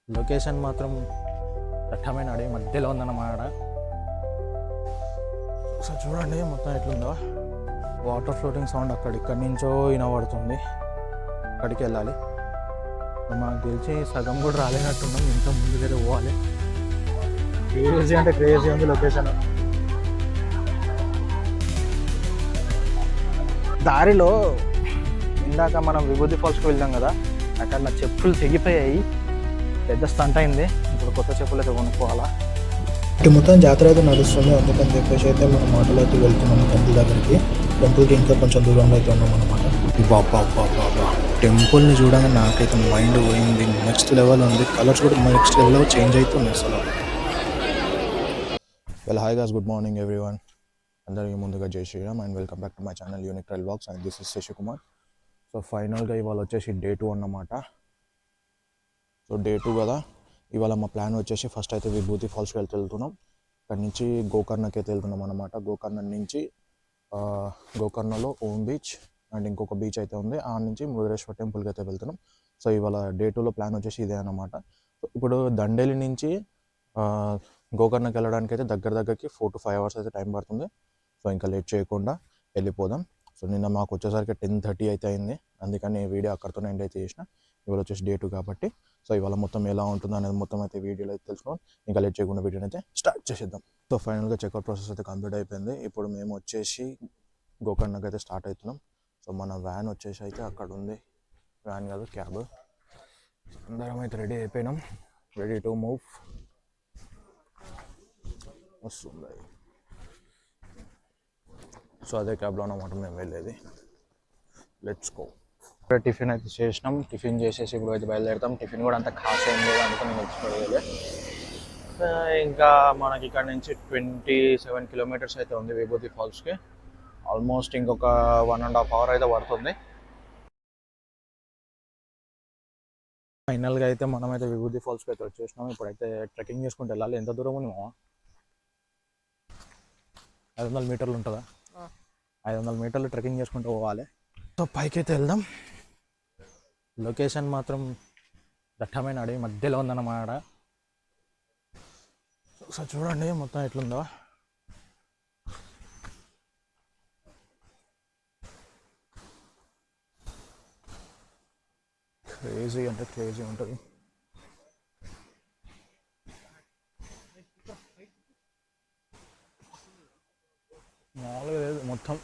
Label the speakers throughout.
Speaker 1: Location మాత్రం దట్టమైన అడవి మధ్యలో ఉందన్నమాట. ఒకసారి చూడండి మొత్తం ఎట్లుందో. వాటర్ ఫ్లోటింగ్ సౌండ్ ఇక్కడి నుంచో వినబడుతుంది. అక్కడికి వెళ్ళాలి. మాకు తెలిసి సగం కూడా రాలేనట్టున్నాం, ఇంకా ముందుకైతే పోవాలి. క్రేజీ అంటే క్రేజీ ఉంది లొకేషన్. దారిలో ఇందాక మనం విభూతి ఫాల్స్కి వెళ్దాం కదా, అక్కడ నా చెప్పులు తెగిపోయాయి, పెద్ద స్టంట్ అయింది. ఇప్పుడు కొత్త చెప్పులు అయితే కొనుక్కోవాలా.
Speaker 2: ఇటు మొత్తం జాతర అయితే నడుస్తుంది, అందుకని చెప్పేసి అయితే మనం ఆటోలో అయితే వెళ్తున్నాం టెంపుల్ దగ్గరికి. టెంపుల్కి ఇంకా కొంచెం దూరంలో అయితే ఉన్నాం అనమాట. బాబా టెంపుల్ని చూడగానే నాకైతే మైండ్ పోయింది. నెక్స్ట్ లెవెల్ ఉంది, కలర్స్ కూడా నెక్స్ట్ లెవెల్లో చేంజ్ అవుతున్నాయి అసలు.
Speaker 1: Well hi guys, good morning everyone. అందరికీ ముందుగా జై Sriram and welcome back to my channel unique trail vlogs and this is Shashikumar. So ఫైనల్గా ఇవాళ వచ్చేసి డే 2 అన్నమాట. సో డే 2 కదా, ఇవాళ మా ప్లాన్ వచ్చేసి ఫస్ట్ అయితే విభూతి ఫాల్స్కి వెళ్తున్నాం. అక్కడి నుంచి గోకర్ణకి అయితే వెళ్తున్నాం అనమాట. గోకర్ణ నుంచి గోకర్ణలో ఓమ్ బీచ్ అండ్ ఇంకొక బీచ్ అయితే ఉంది, ఆ నుంచి మురుడేశ్వర టెంపుల్కి అయితే వెళ్తున్నాం. సో ఇవాళ డే 2లో ప్లాన్ వచ్చేసి ఇదే అనమాట. సో ఇప్పుడు దండేలి నుంచి గోకర్ణకి వెళ్ళడానికి అయితే దగ్గరికి 4 to 5 hours అయితే టైం పడుతుంది. సో ఇంకా లేట్ చేయకుండా వెళ్ళిపోదాం. సో నిన్న మాకు వచ్చేసరికి 10:30 అయితే అయింది, అందుకని వీడియో అక్కడితోనే ఎండ్ అయితే చేసిన. ఇవాళ వచ్చేసి డే 2 కాబట్టి సో ఇవాళ మొత్తం ఎలా ఉంటుందో అనేది మొత్తం అయితే వీడియోలో అయితే తెలుసుకోండి. ఇంకా లేట్ చేయకుండా వీడియోని అయితే స్టార్ట్ చేసేద్దాం. సో ఫైనల్గా చెక్అవుట్ ప్రాసెస్ అయితే కంప్లీట్ అయిపోయింది. ఇప్పుడు మేము వచ్చేసి గోకర్ణకి అయితే స్టార్ట్ అవుతున్నాం. సో మన వ్యాన్ వచ్చేసి అయితే అక్కడ ఉంది, వ్యాన్ కాదు క్యాబ్. అందరం అయితే రెడీ అయిపోయినాం, రెడీ టు మూవ్. వస్తుంది. సో అదే క్యాబ్లో అన్నమాట మేము వెళ్ళేది. Let's go. ఇప్పుడు టిఫిన్ అయితే చేసినాం, టిఫిన్ చేసేసి ఇప్పుడు అయితే బయలుదేరుతాం. టిఫిన్ కూడా అంత ఖాస్ ఏం లేదు, అందుకని నేను ఎక్స్పెక్ట్. ఇంకా మనకి ఇక్కడ నుంచి 27 kilometers అయితే ఉంది విభూతి ఫాల్స్కి. ఆల్మోస్ట్ ఇంకొక 1.5 hours అయితే పడుతుంది. ఫైనల్గా అయితే మనమైతే విభూతి ఫాల్స్కి అయితే వచ్చేసినాం. ఇప్పుడైతే ట్రెక్కింగ్ చేసుకుంటూ వెళ్ళాలి. ఎంత దూరం ఉంది మామ? 500 మీటర్లు ఉంటుందా? 500 మీటర్లు ట్రెక్కింగ్ చేసుకుంటూ పోవాలి. సో పైకి అయితే వెళ్దాం. లొకేషన్ మాత్రం దట్టమైన అడవి మధ్యలో ఉందన్నమాట. ఒకసారి చూడండి మొత్తం ఎట్లుందో. క్రేజీ అంటే క్రేజీ ఉంటుంది. మామూలుగా లేదు మొత్తం.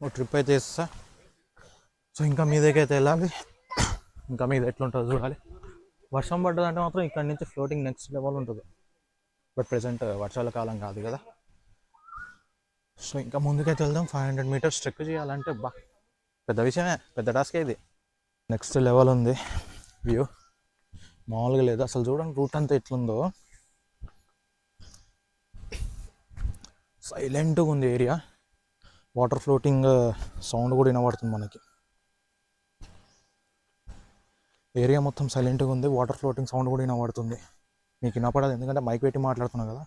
Speaker 1: ఓ ట్రిప్ అయితే వేస్తా. సో ఇంకా మీదకైతే వెళ్ళాలి. ఇంకా మీద ఎట్లుంటుందో చూడాలి. వర్షం పడ్డదంటే మాత్రం ఇక్కడ నుంచి ఫ్లోటింగ్ నెక్స్ట్ లెవెల్ ఉంటుంది. బట్ ప్రెజెంట్ వర్షాల కాలం కాదు కదా. సో ఇంకా ముందుకైతే వెళ్దాం. 500 meters ట్రెక్ చేయాలంటే పెద్ద విషయమే, పెద్ద టాస్కే ఇది. నెక్స్ట్ లెవెల్ ఉంది వ్యూ, మామూలుగా లేదు అసలు. చూడండి రూట్ అంతా ఎట్లుందో, సైలెంట్గా ఉంది ఏరియా. వాటర్ ఫ్లోటింగ్ సౌండ్ కూడా వినబడుతుంది మనకి. ఏరియా మొత్తం సైలెంట్గా ఉంది, వాటర్ ఫ్లోటింగ్ సౌండ్ కూడా వినబడుతుంది. మీకు వినపడదు ఎందుకంటే మైక్ పెట్టి మాట్లాడుతున్నా కదా,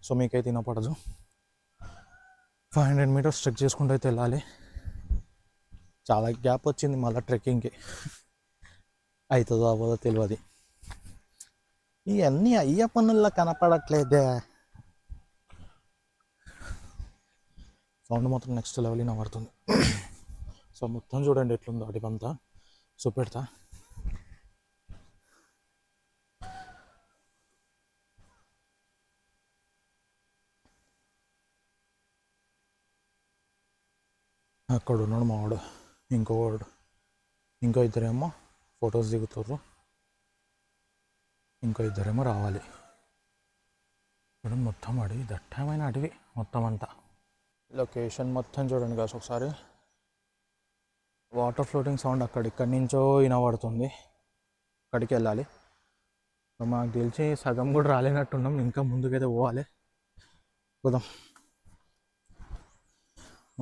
Speaker 1: సో మీకైతే వినపడదు. 500 meters ట్రెక్ చేసుకుంటూ అయితే వెళ్ళాలి. చాలా గ్యాప్ వచ్చింది మళ్ళీ ట్రెక్కింగ్కి, అవుతుందో అవ్వదో తెలియదు. ఇవన్నీ అయ్యే పనుల్లో కనపడట్లేదే. సౌండ్ మాత్రం నెక్స్ట్ లెవెల్ వినబడుతుంది. సో మొత్తం చూడండి ఎట్లుందో అడిగంతా. సో పెడతా. అక్కడ ఉన్నాడు మావాడు, ఇంకో ఇద్దరేమో ఫొటోస్ దిగుతారు, ఇంకో ఇద్దరేమో రావాలి. చూడండి మొత్తం అడవి, దట్టమైన అడవి మొత్తం అంతా. లొకేషన్ మొత్తం చూడండి కాదు ఒకసారి. వాటర్ ఫ్లోటింగ్ సౌండ్ ఇక్కడి నుంచో వినబడుతుంది, అక్కడికి వెళ్ళాలి. మాకు తెలిసి సగం కూడా రాలేనట్టున్నాం, ఇంకా ముందుకైతే పోవాలి. పోదాం.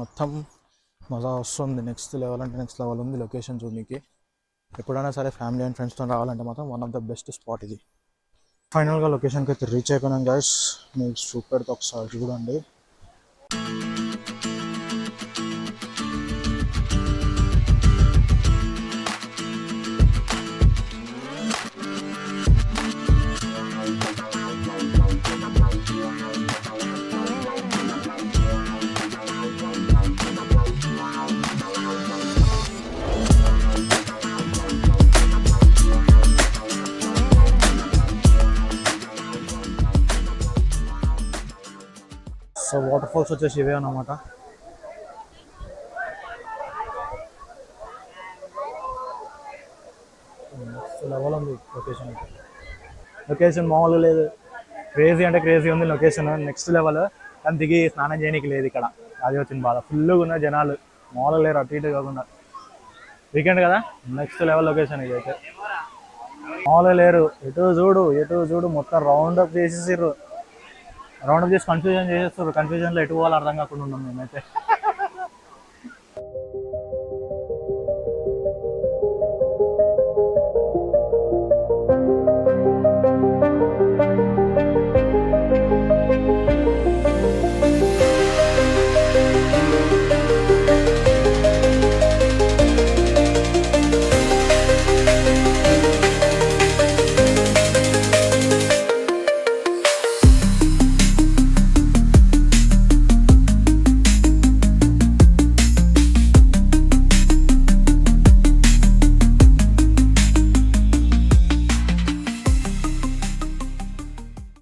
Speaker 1: మొత్తం మజా వస్తుంది. నెక్స్ట్ లెవెల్ అంటే నెక్స్ట్ లెవెల్ ఉంది లొకేషన్ చూడడానికి. ఎప్పుడైనా సరే ఫ్యామిలీ అండ్ ఫ్రెండ్స్తో రావాలంటే మాత్రం one of the best spot ఇది. ఫైనల్గా లొకేషన్కి అయితే రీచ్ అయిపోయినాం గైస్. మీకు చూపెడితే ఒకసారి చూడండి. సో వాటర్ ఫాల్స్ వచ్చేసి ఇవే అన్నమాట. లెవెల్ ఉంది లొకేషన్. లొకేషన్ మామూలు లేదు, క్రేజీ అంటే క్రేజీ ఉంది లొకేషన్, నెక్స్ట్ లెవెల్. కానీ దిగి స్నానం చేయడానికి లేదు ఇక్కడ, అది వచ్చింది బాధ. ఫుల్గా ఉన్న జనాలు మామూలు లేరు, అటు ఇటు కాకుండా. వీకెండ్ కదా, నెక్స్ట్ లెవెల్ లొకేషన్ ఇది అయితే. మామూలుగా లేరు, ఎటు చూడు మొత్తం రౌండప్ చేసేసారు. రౌండప్ చేసి కన్ఫ్యూజన్ చేసేస్తారు. కన్ఫ్యూజన్లో ఎటు పోవాలో అర్థం కాకుండా ఉన్నాం మేమైతే.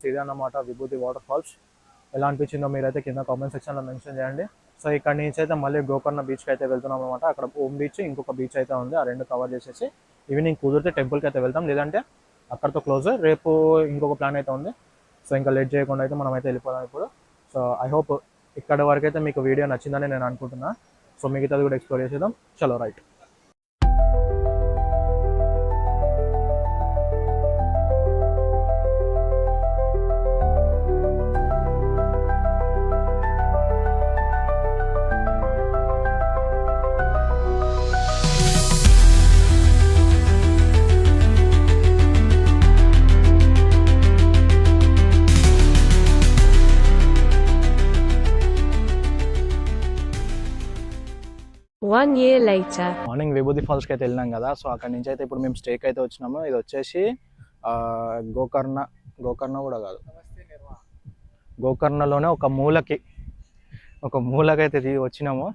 Speaker 1: ఇదే అన్నమాట విభూతి వాటర్ ఫాల్స్. ఎలా అనిపించిందో మీరైతే కింద కామెంట్ సెక్షన్లో మెన్షన్ చేయండి. సో ఇక్కడ నుంచి అయితే మళ్ళీ గోకర్ణ బీచ్కి అయితే వెళ్తున్నాం అనమాట. అక్కడ ఓమ్ బీచ్, ఇంకొక బీచ్ అయితే ఉంది, ఆ రెండు కవర్ చేసేసి ఈవినింగ్ కుదిరితే టెంపుల్కి అయితే వెళ్తాం, లేదంటే అక్కడితో క్లోజ్. రేపు ఇంకొక ప్లాన్ అయితే ఉంది. సో ఇంకా లేట్ చేయకుండా అయితే మనం అయితే వెళ్ళిపోదాం ఇప్పుడు. సో ఐ హోప్ ఇక్కడ వరకు అయితే మీకు వీడియో నచ్చిందని నేను అనుకుంటున్నా. సో మిగతాది కూడా ఎక్స్ప్లోర్ చేసేద్దాం. చలో right.
Speaker 3: One year later.
Speaker 1: Morning విభూతి ఫాల్స్కి అయితే వెళ్ళినాం కదా. సో అక్కడ నుంచి అయితే ఇప్పుడు మేము స్టేకి అయితే వచ్చినాము. ఇది వచ్చేసి గోకర్ణ కూడా కాదు, గోకర్ణలోనే ఒక మూలకి అయితే వచ్చినాము.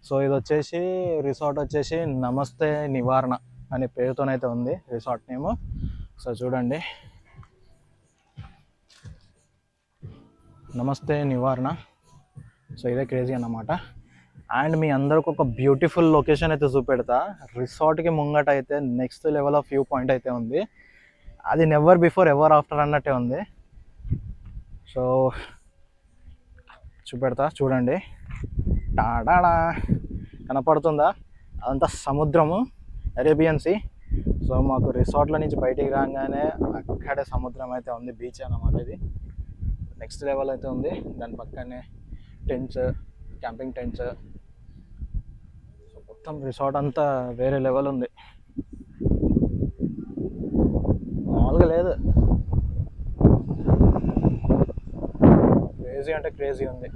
Speaker 1: సో ఇది వచ్చేసి రిసార్ట్ వచ్చేసి నమస్తే నివారణ అనే పేరుతోనైతే ఉంది రిసార్ట్ నేమ్. సో చూడండి, నమస్తే నివారణ. సో ఇదే క్రేజీ అన్నమాట. అండ్ మీ అందరికి ఒక బ్యూటిఫుల్ లొకేషన్ అయితే చూపెడతా. రిసార్ట్కి ముంగట అయితే next level of view point అయితే ఉంది. అది నెవర్ బిఫోర్ ఎవర్ ఆఫ్టర్ అన్నట్టే ఉంది. సో చూపెడతా చూడండి. టాడా కనపడుతుందా? అదంతా సముద్రము, అరేబియన్ సీ. సో మాకు రిసార్ట్లో నుంచి బయటికి రాగానే అక్కడే సముద్రం అయితే ఉంది, బీచ్ అన్నమాట. ఇది నెక్స్ట్ లెవెల్ అయితే ఉంది. దాని పక్కనే టెంట్స్, క్యాంపింగ్ టెంట్స్. సో మొత్తం రిసార్ట్ అంతా వేరే లెవెల్ ఉంది, మామూలుగా లేదు. క్రేజీ అంటే క్రేజీ ఉంది.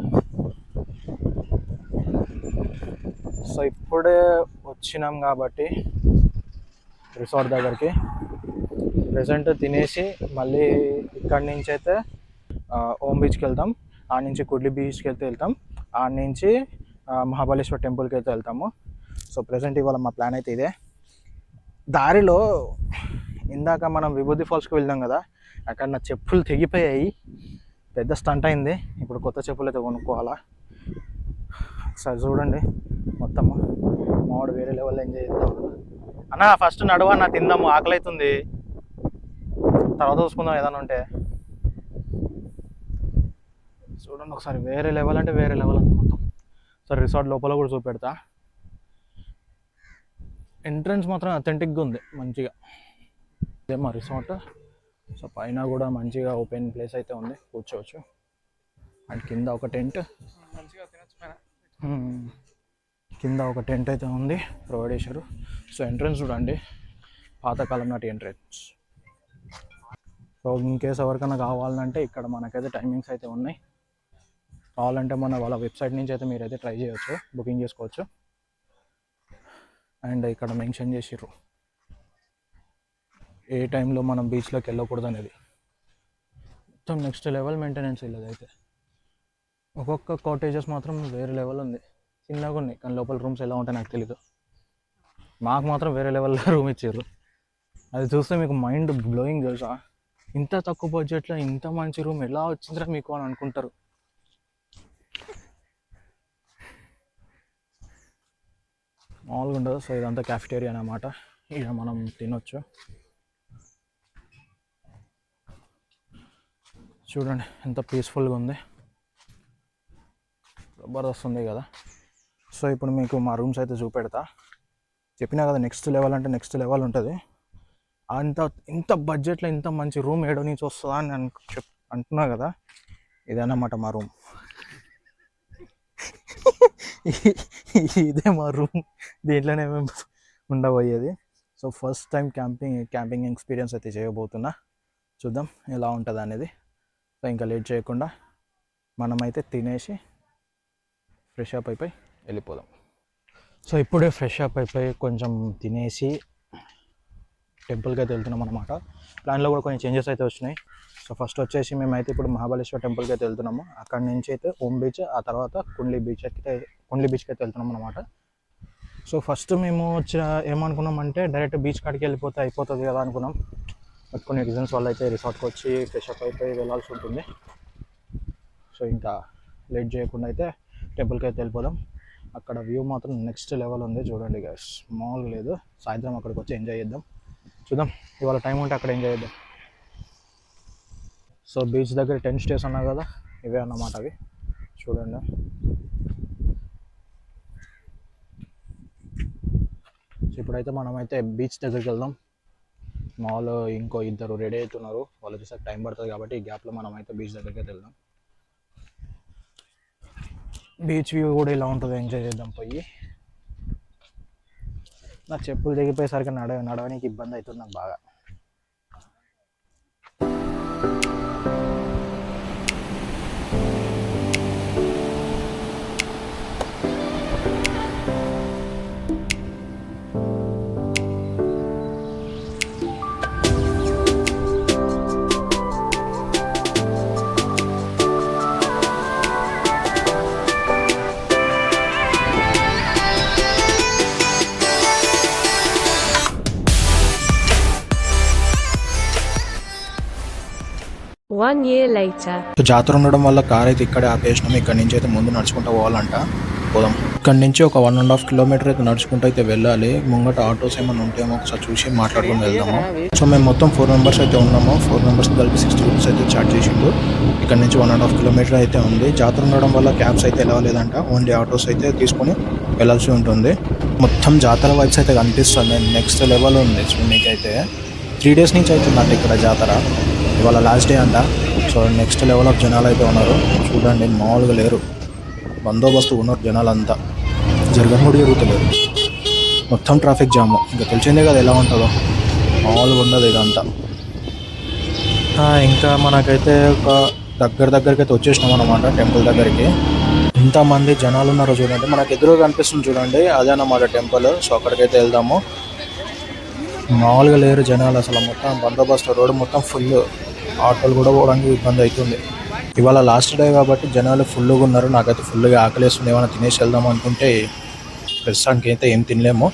Speaker 1: సో ఇప్పుడే వచ్చినాం కాబట్టి రిసార్ట్ దగ్గరికి. ప్రెజెంట్ తినేసి మళ్ళీ ఇక్కడి నుంచి అయితే ఓమ్ బీచ్కి వెళ్తాం, ఆడ నుంచి కుడ్లి బీచ్కి అయితే వెళ్తాం, ఆడ నుంచి మహాబలేశ్వర్ టెంపుల్కి అయితే వెళ్తాము. సో ప్రెజెంట్ ఇవాళ మా ప్లాన్ అయితే ఇదే. దారిలో ఇందాక మనం విభూతి ఫాల్స్కి వెళ్దాం కదా, అక్కడ నా చెప్పులు తెగిపోయాయి, పెద్ద స్టంట్ అయింది. ఇప్పుడు కొత్త చెప్పులు అయితే కొనుక్కోవాలా. ఒకసారి చూడండి, మొత్తము మావాడు వేరే లెవెల్లో ఎంజాయ్ చేద్దాం. అన్న ఫస్ట్ నడువన్నా, తిందాము, ఆకలి అవుతుంది, తర్వాత చూసుకుందాం ఏదైనా ఉంటే. చూడండి ఒకసారి, వేరే లెవెల్ అంటే వేరే లెవెల్ అంత మొత్తం. సరే రిసార్ట్ లోపల కూడా చూపెడతా. ఎంట్రన్స్ మాత్రం అథెంటిక్గా ఉంది మంచిగా. ఇదే మా రిసార్ట్. సో పైన కూడా మంచిగా ఓపెన్ ప్లేస్ అయితే ఉంది, కూర్చోవచ్చు. అండ్ కింద ఒక టెంట్, కింద ఒక టెంట్ అయితే ఉంది, ప్రొవైడ్ చేశారు. సో ఎంట్రన్స్ చూడండి, పాతకాలం నాటి ఎంట్రన్స్.
Speaker 2: సో ఇన్ కేస్ ఎవరికైనా కావాలంటే ఇక్కడ మనకైతే టైమింగ్స్ అయితే ఉన్నాయి. కావాలంటే వాళ్ళ వెబ్సైట్ నుంచి అయితే మీరైతే ట్రై చేయొచ్చు, బుకింగ్ చేసుకోవచ్చు. అండ్ ఇక్కడ మెన్షన్ చేసిర్రు ఏ టైంలో మనం బీచ్లోకి వెళ్ళకూడదు అనేది. మొత్తం నెక్స్ట్ లెవెల్ మెయింటెనెన్స్ ఇల్లదైతే. ఒక్కొక్క కాటేజెస్ మాత్రం వేరే లెవెల్ ఉంది, చిన్నగా ఉన్నాయి కానీ లోపల రూమ్స్ ఎలా ఉంటాయి నాకు తెలీదు. మాకు మాత్రం వేరే లెవెల్లో రూమ్ ఇచ్చారు. అది చూస్తే మీకు మైండ్ బ్లోయింగ్ తెలుసా, ఇంత తక్కువ బడ్జెట్లో ఇంత మంచి రూమ్ ఎలా వచ్చిందిరా మీకు అని అనుకుంటారు. మామూలుగా ఉండదు. సో ఇదంతా క్యాఫిటేరియా అన్నమాట, ఇక మనం తినొచ్చు. చూడండి ఎంత పీస్ఫుల్గా ఉంది, జబర్దస్త్ ఉంది కదా. సో ఇప్పుడు మీకు మా రూమ్స్ అయితే చూపెడతా. చెప్పినా కదా నెక్స్ట్ లెవెల్ అంటే నెక్స్ట్ లెవెల్ ఉంటుంది. ఇంత బడ్జెట్లో ఇంత మంచి రూమ్ ఏడో నుంచి వస్తుందా అని అంటున్నా కదా, ఇదన్నమాట మా రూమ్. ఇదే మా రూమ్, దీంట్లోనే మేము ఉండబోయేది. So first time camping experience అయితే చేయబోతున్నా, చూద్దాం ఎలా ఉంటుంది అనేది. సో ఇంకా లేట్ చేయకుండా మనమైతే తినేసి ఫ్రెష్ అప్ అయిపోయి వెళ్ళిపోదాం. సో ఇప్పుడే ఫ్రెష్ అప్ అయిపోయి కొంచెం తినేసి టెంపుల్కి అయితే వెళ్తున్నాం అనమాట. ప్లాన్లో కూడా కొన్ని చేంజెస్ అయితే వచ్చినాయి. సో ఫస్ట్ వచ్చేసి మేమైతే ఇప్పుడు మహాబలేశ్వర టెంపుల్కి అయితే వెళ్తున్నాము. అక్కడ నుంచి అయితే ఓం బీచ్, ఆ తర్వాత కుండ్లీ బీచ్కి అయితే వెళ్తున్నాం అనమాట. సో ఫస్ట్ మేము ఏమనుకున్నామంటే డైరెక్ట్ బీచ్ కాడికి వెళ్ళిపోతే అయిపోతుంది కదా అనుకున్నాం. బట్ కొన్ని రీజన్స్ వల్ల అయితే రిసార్ట్కి వచ్చి ఫ్రెష్ అప్ అయిపోయి వెళ్ళాల్సి ఉంటుంది. సో ఇంకా లేట్ చేయకుండా అయితే టెంపుల్కి అయితే వెళ్ళిపోదాం. అక్కడ వ్యూ మాత్రం నెక్స్ట్ లెవెల్ ఉంది చూడండి గైస్, మామూలుగా లేదు. సాయంత్రం అక్కడికి వచ్చి ఎంజాయ్ చేద్దాం, చూద్దాం ఇవాళ టైం ఉంటే అక్కడ ఎంజాయ్ చేద్దాం. సో బీచ్ దగ్గర 10 స్టేస్ అన్నా కదా, ఇవే అన్నమాట అవి చూడండి. సో ఇప్పుడైతే మనమైతే బీచ్ దగ్గరికి వెళ్దాం. మాల్ ఇంకో ఇద్దరు రెడీ అవుతున్నారు, వాళ్ళు వచ్చేసరికి టైం పడుతుంది కాబట్టి ఈ గ్యాప్లో మనమైతే బీచ్ దగ్గరికి అయితే వెళ్దాం. బీచ్ వ్యూ కూడా ఇలా ఉంటుంది, ఎంజాయ్ చేద్దాం పోయి. నా చెప్పులు దిగిపోయేసరికి నడవడానికి ఇబ్బంది అవుతుంది నాకు బాగా.
Speaker 3: One year later.
Speaker 2: సో జాతర ఉండడం వల్ల కార్ అయితే ఇక్కడే ఆపేసినాం. ఇక్కడ నుంచి అయితే ముందు నడుచుకుంటూ పోవాలంట, పోదాం. ఇక్కడ నుంచి ఒక 1.5 కిలోమీటర్ అయితే నడుచుకుంటూ అయితే వెళ్ళాలి. ముంగట ఆటోస్ ఏమైనా ఉంటేమో ఒకసారి చూసి మాట్లాడుకుని వెళ్దాము. సో మేము మొత్తం 4 మెంబర్స్ అయితే ఉన్నాము. 4 మెంబర్స్ కలిపి 60 రూపీస్ అయితే చార్జ్ చేసిండు. ఇక్కడ నుంచి 1.5 కిలోమీటర్ అయితే ఉంది. జాతర ఉండడం వల్ల క్యాబ్స్ అయితే వెళ్ళలేదంట, ఓన్లీ ఆటోస్ అయితే తీసుకొని వెళ్ళాల్సి ఉంటుంది. మొత్తం జాతర వైబ్స్ అయితే కనిపిస్తుంది, నెక్స్ట్ లెవెల్ ఉంది. సో మీకైతే 3 డేస్ నుంచి అవుతుందంట ఇక్కడ జాతర, ఇవాళ లాస్ట్ డే అంట. సో నెక్స్ట్ లెవెల్ ఆఫ్ జనాలు అయితే ఉన్నారు చూడండి, మామూలుగా లేరు, బందోబస్తు ఉన్నారు జనాలంతా, జరగని కూడా జరుగుతలేదు. మొత్తం ట్రాఫిక్ జాము, ఇంకా తెలిసిందే కదా ఎలా ఉంటుందో, మామూలుగా ఉండదు ఇదంతా. ఇంకా మనకైతే ఒక దగ్గరికి అయితే వచ్చేసినాం అనమాట టెంపుల్ దగ్గరికి. ఇంతమంది జనాలు ఉన్నారో చూడండి, మనకు ఎదురుగా కనిపిస్తుంది చూడండి, అదే అన్నమాట టెంపుల్. సో అక్కడికైతే వెళ్దాము. మామూలుగా లేరు జనాలు అసలు, మొత్తం బందోబస్తు, రోడ్డు మొత్తం ఫుల్, ఆటోలు కూడా పోవడానికి ఇబ్బంది అవుతుంది. ఇవాళ లాస్ట్ డే కాబట్టి జనాలు ఫుల్గా ఉన్నారు. నాకైతే ఫుల్గా ఆకలేస్తుంది, ఏమైనా తినేసి వెళ్దాం అనుకుంటే ప్రస్తుతానికి అయితే ఏం తినలేము,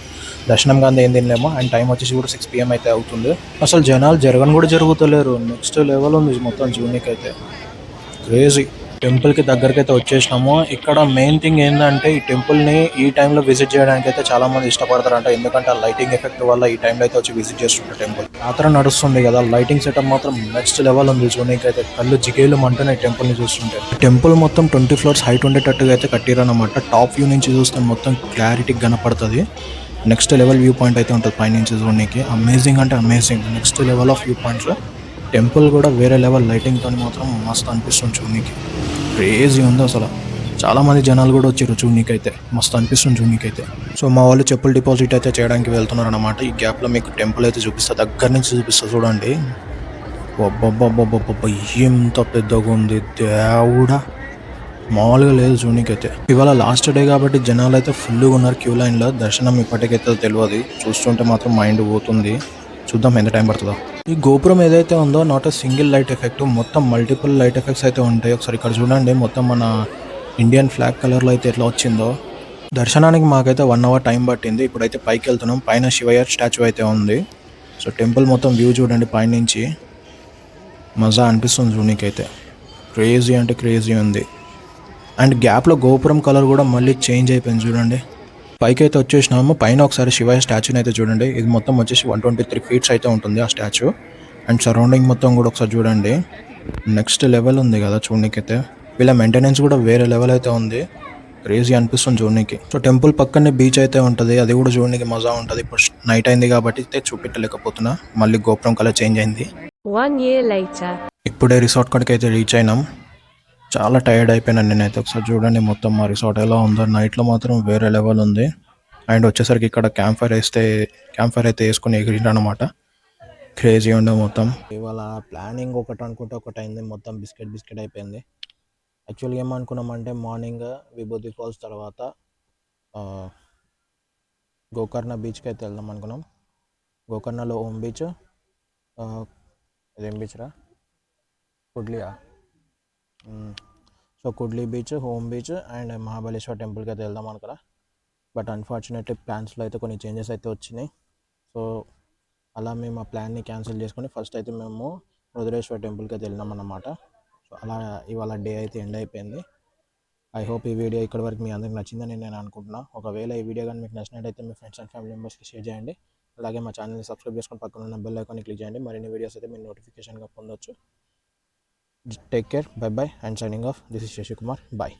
Speaker 2: దర్శనం కానీ ఏం తినలేము. అండ్ టైం వచ్చేసి కూడా 6 PM అయితే అవుతుంది. అసలు జనాలు జరగని కూడా జరుగుతలేరు, నెక్స్ట్ లెవెల్ ఉంది మొత్తం జూనికి అయితే, క్రేజీ. టెంపుల్కి దగ్గరికి అయితే వచ్చేసినాము. ఇక్కడ మెయిన్ థింగ్ ఏంటంటే ఈ టెంపుల్ని ఈ టైంలో విజిట్ చేయడానికి అయితే చాలా మంది ఇష్టపడతారంట, ఎందుకంటే ఆ లైటింగ్ ఎఫెక్ట్ వల్ల ఈ టైంలో అయితే వచ్చి విజిట్ చేస్తుంటారు టెంపుల్. జాతర నడుస్తుంది కదా, లైటింగ్ సెటప్ మాత్రం నెక్స్ట్ లెవెల్ ఉంది చూడడానికి అయితే, కళ్ళు జిగేలు అంటున్నాయి టెంపుల్ని చూస్తుంటే. టెంపుల్ మొత్తం 20 floors హైట్ ఉండేటట్టుగా అయితే కట్టిరన్నమాట. టాప్ వ్యూ నుంచి చూస్తే మొత్తం క్లారిటీ కనపడుతుంది. నెక్స్ట్ లెవెల్ వ్యూ పాయింట్ అయితే ఉంటుంది పైనుంచి చూడడానికి, అమేజింగ్ అంటే amazing. Next level of view points. Temple కూడా వేరే లెవెల్ లైటింగ్తో మాత్రం మస్తు అనిపిస్తుంది చూడడానికి, క్రేజీ ఉంది అసలు. చాలామంది జనాలు కూడా వచ్చారు చూడనీకైతే, మస్తు అనిపిస్తుంది చూడనీకైతే. సో మా వాళ్ళు చెప్పులు డిపాజిట్ అయితే చేయడానికి వెళ్తున్నారు అనమాట. ఈ గ్యాప్లో మీకు టెంపుల్ అయితే చూపిస్తా, దగ్గర నుంచి చూపిస్తా చూడండి, అబ్బబ్బబ్బబ్బబ్బ ఎంత పెద్దగా ఉంది దేవుడా, మామూలుగా లేదు చూడనీకైతే. ఇవాళ లాస్ట్ డే కాబట్టి జనాలు అయితే ఫుల్గా ఉన్నారు క్యూ లైన్లో. దర్శనం ఇప్పటికైతే తెలియదు, చూస్తుంటే మాత్రం మైండ్ పోతుంది. చూద్దాం ఎంత టైం పడుతుందో. ఈ గోపురం ఏదైతే ఉందో not a single light effect, మొత్తం మల్టిపుల్ లైట్ ఎఫెక్ట్స్ అయితే ఉంటాయి. ఒకసారి ఇక్కడ చూడండి, మొత్తం మన ఇండియన్ ఫ్లాగ్ కలర్లో అయితే ఎట్లా వచ్చిందో. దర్శనానికి మాకైతే 1 hour టైం పట్టింది. ఇప్పుడైతే పైకి వెళ్తున్నాం. పైన శివయ్య స్టాచ్యూ అయితే ఉంది. సో టెంపుల్ మొత్తం వ్యూ చూడండి పైనుంచి, మజా అనిపిస్తుంది చూడనీకైతే. క్రేజీ అంటే క్రేజీ ఉంది. అండ్ గ్యాప్లో గోపురం కలర్ కూడా మళ్ళీ చేంజ్ అయిపోయింది చూడండి. పైకి అయితే వచ్చేసినాము. పైన ఒకసారి శివయ్య స్టాచ్యూని అయితే చూడండి. ఇది మొత్తం వచ్చేసి 123 feet అయితే ఉంటుంది ఆ స్టాచ్యూ. అండ్ సరౌండింగ్ మొత్తం కూడా ఒకసారి చూడండి, నెక్స్ట్ లెవెల్ ఉంది కదా చూడనీకైతే. వీళ్ళ మెయింటెనెన్స్ కూడా వేరే లెవెల్ అయితే ఉంది. క్రేజీ అనిపిస్తుంది చూడనీకి. సో టెంపుల్ పక్కనే బీచ్ అయితే ఉంటుంది, అది కూడా చూడనీకి మజా ఉంటుంది. ఇప్పుడు నైట్ అయింది కాబట్టి అయితే చూపెట్టలేకపోతున్నా, మళ్ళీ గోపురం కలర్ చేంజ్ అయింది.
Speaker 3: 1 year later.
Speaker 2: ఇప్పుడే రిసార్ట్ కాడికి అయితే రీచ్ అయినాం. చాలా టైర్డ్ అయిపోయినాను నేనైతే. ఒకసారి చూడండి మొత్తం మా రిసార్ట్ ఎలా ఉందో. నైట్లో మాత్రం వేరే లెవెల్ ఉంది. అండ్ వచ్చేసరికి ఇక్కడ క్యాంప్ ఫైర్ అయితే వేసుకొని ఎగిరిన అనమాట. క్రేజీ ఉండే మొత్తం. ఇవాళ ప్లానింగ్ ఒకటి అనుకుంటే ఒకటి అయింది, మొత్తం బిస్కెట్ అయిపోయింది. యాక్చువల్గా ఏమనుకున్నామంటే మార్నింగ్ విభూతి ఫాల్స్ తర్వాత గోకర్ణ బీచ్కి అయితే వెళ్దాం అనుకున్నాం. గోకర్ణలో ఓం బీచ్, ఇదేం బీచ్ రా, కుడ్లియా. So Kudle beach, Om beach and Mahabaleshwar టెంపుల్కి అయితే వెళ్దాం అనుకున్నా. బట్ అన్ఫార్చునేట్లీ ప్లాన్స్లో అయితే కొన్ని చేంజెస్ అయితే వచ్చినాయి. సో అలా మేము ఆ ప్లాన్ని క్యాన్సిల్ చేసుకొని ఫస్ట్ అయితే మేము రుద్రేశ్వర టెంపుల్కి అయితే వెళ్ళినాం అన్నమాట. సో అలా ఇవాళ డే అయితే ఎండ్ అయిపోయింది. ఐ హోప్ ఈ వీడియో ఇక్కడ వరకు మీ అందరికి నచ్చిందని నేను అనుకుంటున్నా. ఒకవేళ ఈ వీడియో కానీ మీకు నచ్చినట్టయితే మీ ఫ్రెండ్స్ అండ్ ఫ్యామిలీ మెంబర్స్కి షేర్ చేయండి. అలాగే మా ఛానల్ని సబ్స్క్రైబ్ చేసుకొని పక్కన ఉన్న బెల్ ఐకాన్ని క్లిక్ చేయండి. మరిన్ని వీడియోస్ అయితే మీరు నోటిఫికేషన్గా పొందొచ్చు. Take care, bye bye, and signing off. This is Shashi Kumar. Bye.